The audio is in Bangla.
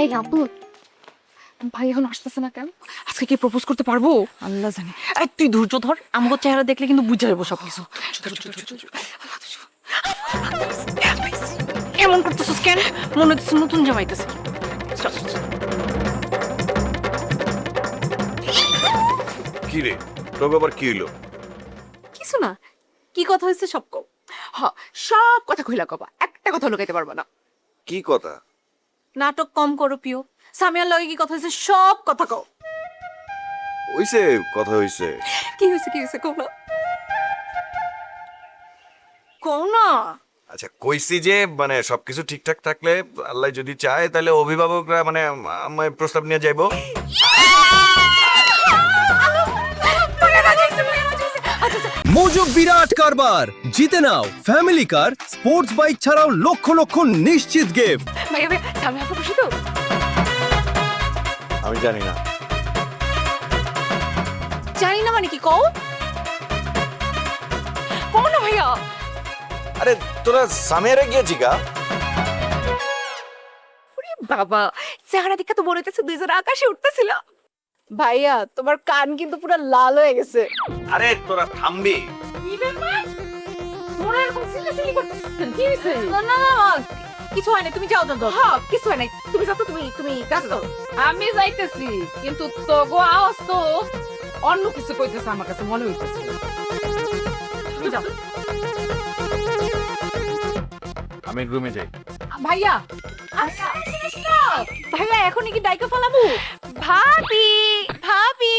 এই আপু, ভাই এখন আসতেছে না কেন? আজকে কি প্রপোজ করতে পারবো? আল্লাহ জানে। এই তুই ধৈর্য ধর, আমাকে চেহারা দেখলে কিন্তু বুঝে যাবো সবকিছু। এমন করতেছিস কেন? মনে হচ্ছে নতুন জামাইতেছে। কি রে, তোকে আবার কি হইলো? কিছু না, কি কথা হয়েছে সব কও। সব কথা কইলা কবা, একটা কথা লুকাইতে পারবা না। কি কথা? নাটক কম করো প্রিয়। সামিয়ার লগে কি কথা হয়েছে সব কথা কও। হইছে, কথা হইছে। কি হয়েছে কও না। কও না। আচ্ছা, কইছি যে মানে সবকিছু ঠিকঠাক থাকলে আল্লাহ যদি চায় তাহলে অভিভাবকরা মানে আমায় প্রস্তাব নিয়ে যাইবো। মজুক বিরাট কারবার জিতে নাও ফ্যামিলি কার স্পোর্টস বাইক ছাড়াও লক্ষ লক্ষ নিশ্চিত গিফট। ভাইয়া ভাইয়া, সামিয়া আপু খুশি তো? আমি জানি না। জানি না মানে কি কও? কও না ভাইয়া। আরে তোরা সামিয়ারে গিয়েছি গা? ওরে বাবা, চেহারা দেখে তো মনে হচ্ছে দুইজন আকাশে উঠতেছিল। ভাইয়া তোমার কান কিন্তু পুরো লাল হয়ে গেছে। আরে তোরা থামবি। কি ব্যাপার? মোরা এরকম সিলেসিলি করতেছেন, কি হইছে? না না না, কিছু হয় না, তুমি যাও যাও। হ্যাঁ, কিছু হয় না, তুমি যাও তো, তুমি কাজ করো। আমি যাইতেছি, কিন্তু তোগো আওয়াজ তো অন্য কিছু কইতেছে, আমার কাছে মনে হইতেছে। তুমি যাও। আমি রুমে যাই। ভাইয়া ভাইয়া এখনই কি ডাইকে ফেলাবো? ভাবি ভাবি